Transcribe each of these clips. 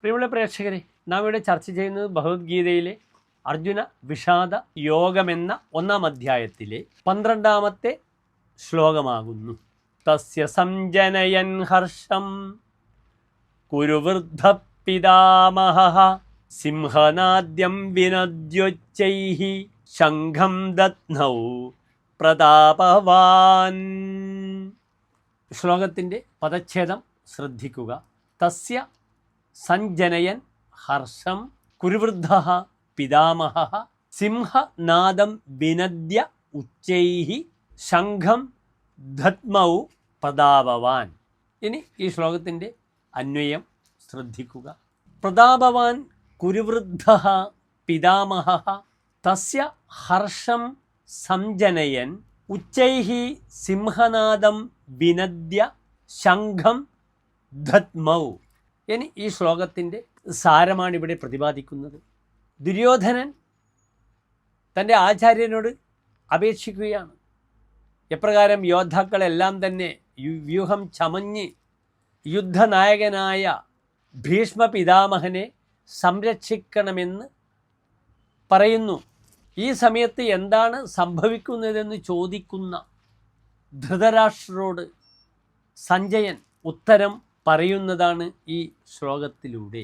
പ്രിയമുള്ള പ്രേക്ഷകരെ, നാം ഇവിടെ ചർച്ച ചെയ്യുന്നത് ഭഗവത്ഗീതയിലെ അർജുന വിഷാദ യോഗമെന്ന 1-ാം അധ്യായത്തിലെ 12-ാമത്തെ ശ്ലോകമാകുന്നു. തസ്യ സംജനയൻ ഹർഷം കുരുവൃദ്ധ പിതാമഹഃ സിംഹനാദ്യം വിനദ്യോച്ചൈഃ ശംഖം ദദ്നൗ പ്രതാപവാൻ. ശ്ലോകത്തിൻ്റെ പദച്ഛേദം ശ്രദ്ധിക്കുക. തസ്യ സഞ്ജനയൻ ഹർഷം കുരുവൃദ്ധഃ പിതാമഹഃ സിംഹനാദം വിനദ്യ ഉച്ചൈഃ ശംഖം ദദ്മൗ പ്രതാപവാൻ. ഇനി ഈ ശ്ലോകത്തിൻ്റെ അന്വയം ശ്രദ്ധിക്കുക. പ്രതാപവാൻ കുരുവൃദ്ധഃ പിതാമഹഃ തസ്യ ഹർഷം സംജനയൻ ഉച്ചൈഃ സിംഹനാദം വിനദ്യ ശംഖം ദദ്മൗ. ഇനി ഈ ശ്ലോകത്തിൻ്റെ സാരമാണ് ഇവിടെ പ്രതിപാദിക്കുന്നത്. ദുര്യോധനൻ തൻ്റെ ആചാര്യനോട് അപേക്ഷിക്കുകയാണ്. എപ്രകാരം യോദ്ധാക്കളെല്ലാം തന്നെ വ്യൂഹം ചമഞ്ഞ് യുദ്ധനായകനായ ഭീഷ്മ പിതാമഹനെ സംരക്ഷിക്കണമെന്ന് പറയുന്നു. ഈ സമയത്ത് എന്താണ് സംഭവിക്കുന്നതെന്ന് ചോദിക്കുന്ന ധൃതരാഷ്ട്രരോട് സഞ്ജയൻ ഉത്തരം പറയുന്നതാണ് ഈ ശ്ലോകത്തിലൂടെ.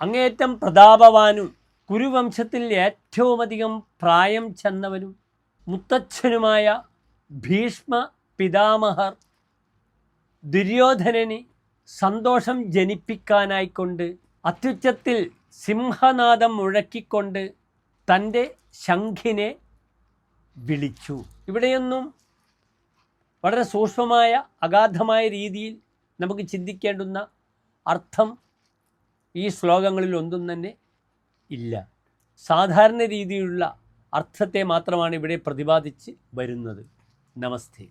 അങ്ങേയറ്റം പ്രതാപവാനും കുരുവംശത്തിൽ ഏറ്റവുമധികം പ്രായം ചെന്നവനും മുത്തച്ഛനുമായ ഭീഷ്മ പിതാമഹർ ദുര്യോധനന് സന്തോഷം ജനിപ്പിക്കാനായിക്കൊണ്ട് അത്യുച്ചത്തിൽ സിംഹനാദം മുഴക്കിക്കൊണ്ട് തൻ്റെ ശംഖിനെ വിളിച്ചു. ഇവിടെയൊന്നും വളരെ സൂക്ഷ്മമായ അഗാധമായ രീതിയിൽ നമുക്ക് ചിന്തിക്കേണ്ടുന്ന അർത്ഥം ഈ ശ്ലോകങ്ങളിൽ ഒന്നും തന്നെ ഇല്ല. സാധാരണ രീതിയിലുള്ള അർത്ഥത്തെ മാത്രമാണ് ഇവിടെ പ്രതിപാദിച്ച് വരുന്നത്. നമസ്തേ.